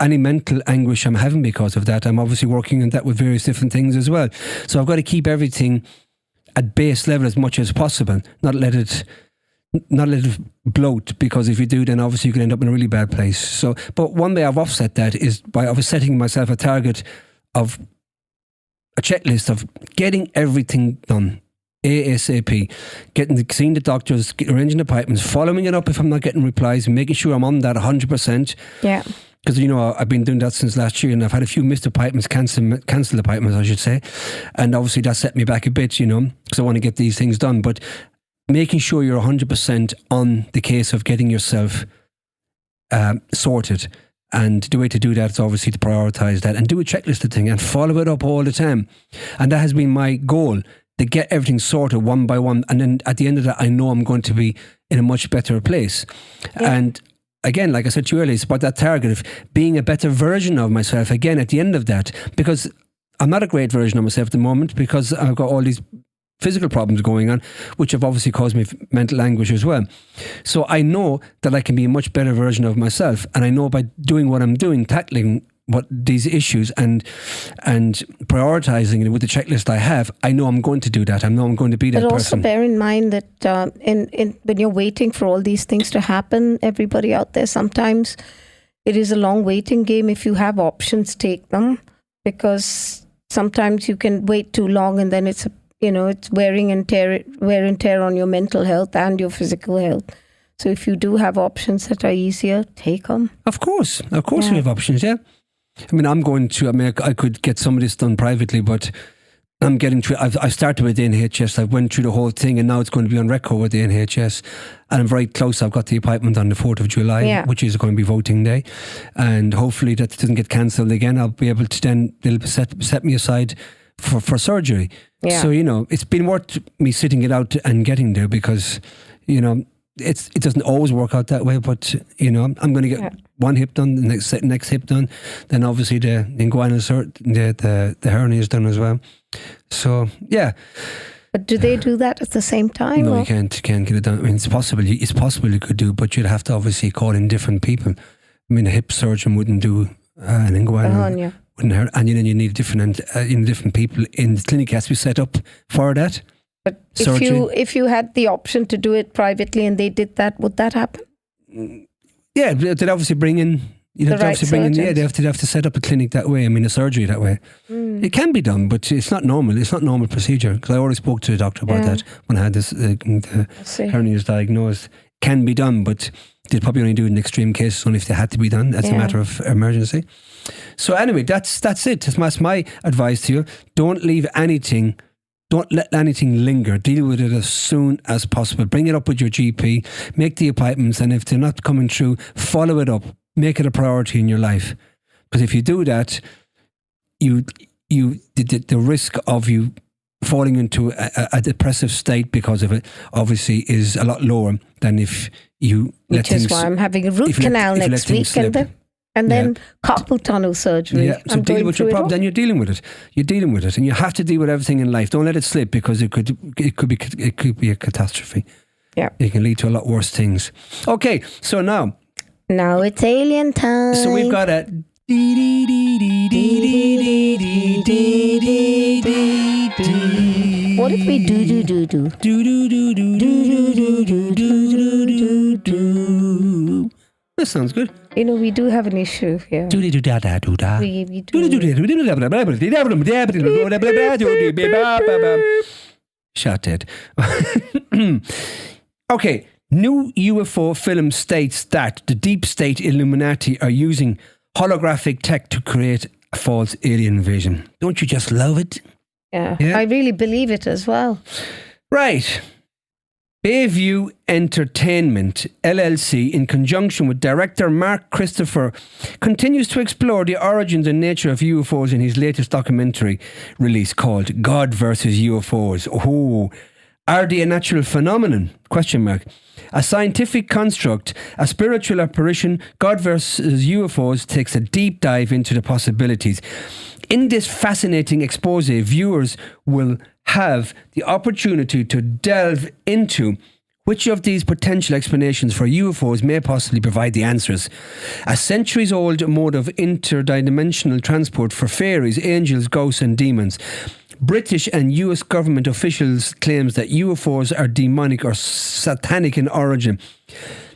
any mental anguish I'm having because of that, I'm obviously working on that with various different things as well. So I've got to keep everything at base level as much as possible, not let it bloat, because if you do, then obviously you can end up in a really bad place. So, but one way I've offset that is by setting myself a target of a checklist of getting everything done ASAP, seeing the doctors, arranging appointments, following it up if I'm not getting replies, making sure I'm on that 100%. Yeah. Because, you know, I've been doing that since last year, and I've had a few missed appointments, cancelled appointments, I should say. And obviously that set me back a bit, you know, because I want to get these things done. But making sure you're 100% on the case of getting yourself sorted. And the way to do that is obviously to prioritise that and do a checklist of things and follow it up all the time. And that has been my goal, to get everything sorted one by one. And then at the end of that, I know I'm going to be in a much better place. Yeah. And again, like I said to you earlier, it's about that target of being a better version of myself again at the end of that, because I'm not a great version of myself at the moment, because I've got all these physical problems going on, which have obviously caused me mental anguish as well. So I know that I can be a much better version of myself, and I know by doing what I'm doing, tackling these issues and prioritising it with the checklist I have, I know I'm going to do that. I know I'm going to be that person. But also bear in mind that when you're waiting for all these things to happen, everybody out there, sometimes it is a long waiting game. If you have options, take them, because sometimes you can wait too long and then it's wear and tear on your mental health and your physical health. So if you do have options that are easier, take them. Of course we have options, yeah. I mean, I could get some of this done privately, but I'm getting through. I've started with the NHS. I went through the whole thing, and now it's going to be on record with the NHS. And I'm very close. I've got the appointment on the 4th of July, which is going to be voting day. And hopefully that doesn't get cancelled again. I'll be able to then, they'll set me aside for surgery. Yeah. So, it's been worth me sitting it out and getting there because, it doesn't always work out that way, but I'm going to get one hip done, the next hip done, then obviously the inguinal the hernia is done as well. So yeah. But do they do that at the same time? No, or? you can't get it done. I mean, it's possible you could do, but you'd have to obviously call in different people. I mean, a hip surgeon wouldn't do an inguinal, wouldn't hurt, and then you need different people in the clinic has to be set up for that. But surgery. if you had the option to do it privately and they did that, would that happen? Yeah, they'd obviously bring in. They'd have to set up a clinic that way. I mean, a surgery that way. It can be done, but it's not normal. It's not normal procedure. Because I already spoke to the doctor about that when I had this the hernias diagnosed. Can be done, but they'd probably only do it in extreme cases, only if they had to be done as a matter of emergency. So anyway, that's it. That's my advice to you. Don't leave anything. Don't let anything linger. Deal with it as soon as possible. Bring it up with your GP. Make the appointments, and if they're not coming through, follow it up. Make it a priority in your life. Because if you do that, the risk of you falling into a depressive state because of it obviously is a lot lower than if you let things. Which is why I'm having a root canal next week, and then carpal tunnel surgery. Yeah, so deal with your problem. Then you're dealing with it. You're dealing with it, and you have to deal with everything in life. Don't let it slip because it could be a catastrophe. Yeah, it can lead to a lot worse things. Okay, so now it's alien time. So we've got a. What if we do? That sounds good. We do have an issue here. We do. Shut it. Okay. New UFO film states that the deep state Illuminati are using holographic tech to create a false alien invasion. Don't you just love it? Yeah. I really believe it as well. Right. Bayview Entertainment, LLC, in conjunction with director Mark Christopher, continues to explore the origins and nature of UFOs in his latest documentary release called God vs. UFOs. Oh, are they a natural phenomenon? ? A scientific construct, a spiritual apparition, God vs. UFOs takes a deep dive into the possibilities. In this fascinating expose, viewers will have the opportunity to delve into which of these potential explanations for UFOs may possibly provide the answers. A centuries-old mode of interdimensional transport for fairies, angels, ghosts and demons. British and US government officials claims that UFOs are demonic or satanic in origin.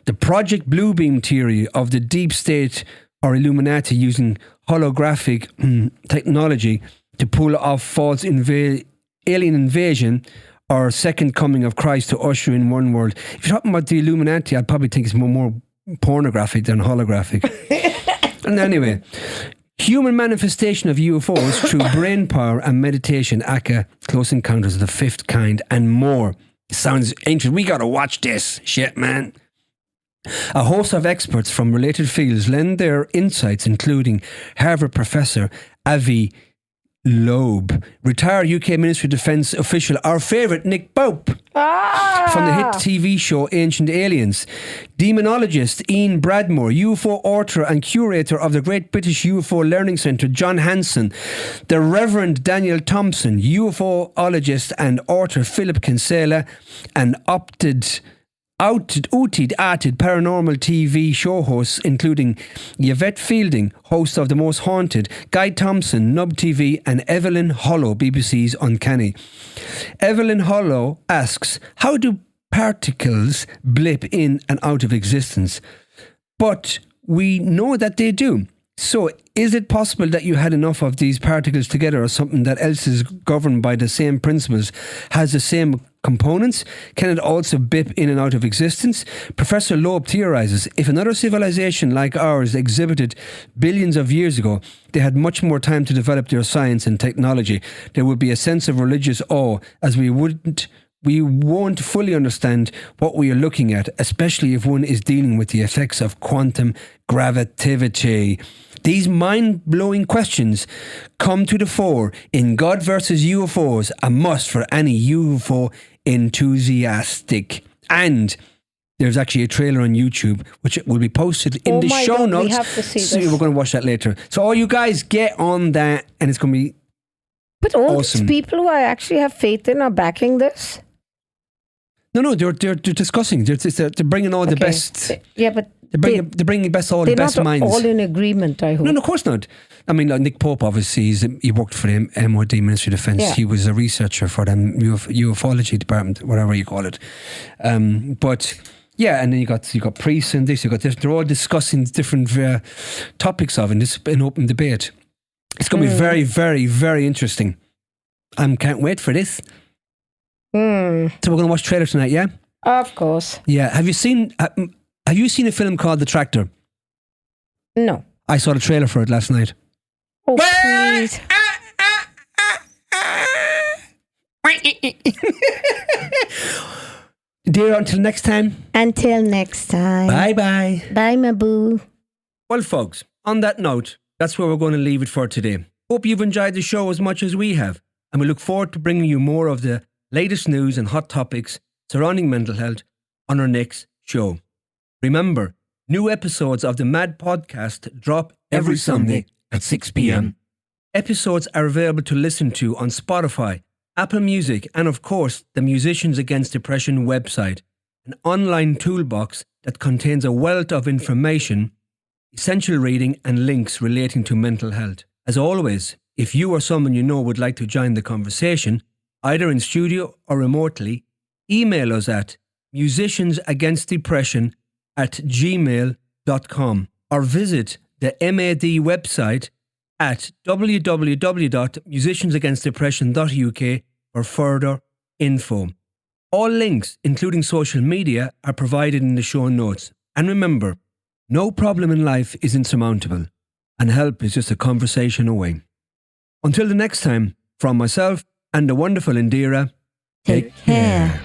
The Project Bluebeam theory of the deep state or Illuminati using holographic technology to pull off false alien invasion or second coming of Christ to usher in one world. If you're talking about the Illuminati, I'd probably think it's more pornographic than holographic. And anyway, human manifestation of UFOs through brain power and meditation, aka close encounters of the fifth kind, and more. Sounds ancient. We gotta watch this shit, man. A host of experts from related fields lend their insights, including Harvard professor Avi Loeb, retired UK Ministry of Defence official, our favourite Nick Pope, from the hit TV show Ancient Aliens, demonologist Ian Bradmore, UFO author and curator of the Great British UFO Learning Centre John Hanson, the Reverend Daniel Thompson, UFOologist and author Philip Kinsella, and outed paranormal TV show hosts including Yvette Fielding, host of The Most Haunted, Guy Thompson, Nub TV, and Evelyn Hollow, BBC's Uncanny. Evelyn Hollow asks, how do particles blip in and out of existence? But we know that they do. So, is it possible that you had enough of these particles together or something that else is governed by the same principles, has the same components? Can it also bip in and out of existence? Professor Loeb theorizes, if another civilization like ours exhibited billions of years ago, they had much more time to develop their science and technology. There would be a sense of religious awe, as we won't fully understand what we are looking at, especially if one is dealing with the effects of quantum gravity. These mind-blowing questions come to the fore in God vs. UFOs, a must for any UFO enthusiastic. And there's actually a trailer on YouTube, which will be posted in the show God, notes. we have to see So this. we're going to watch that later. So all you guys get on that, and it's going to be But all awesome. these people who I actually have faith in are backing this. No, they're discussing. They're bringing all the Okay. best. Yeah, but They're bringing all the they're best not minds. all in agreement, I hope. No, of course not. I mean, like Nick Pope, obviously, he worked for the MOD, Ministry of Defence. Yeah. He was a researcher for them ufology department, whatever you call it. But yeah, and then you got priests and this. You got this. They're all discussing different topics of, and this an open debate. It's going to be very, very, very interesting. I can't wait for this. So we're going to watch trailer tonight, yeah? Of course. Yeah. Have you seen a film called The Tractor? No. I saw the trailer for it last night. Oh, please. Dear, until next time. Until next time. Bye-bye. Bye, my boo. Well, folks, on that note, that's where we're going to leave it for today. Hope you've enjoyed the show as much as we have, and we look forward to bringing you more of the latest news and hot topics surrounding mental health on our next show. Remember, new episodes of the Mad Podcast drop every Sunday at 6 p.m. Episodes are available to listen to on Spotify, Apple Music, and of course, the Musicians Against Depression website, an online toolbox that contains a wealth of information, essential reading, and links relating to mental health. As always, if you or someone you know would like to join the conversation, either in studio or remotely, email us at musiciansagainstdepression@gmail.com or visit the MAD website at www.musiciansagainstdepression.uk for further info. All links, including social media, are provided in the show notes. And remember, no problem in life is insurmountable, and help is just a conversation away. Until the next time, from myself and the wonderful Indiraa, Take care.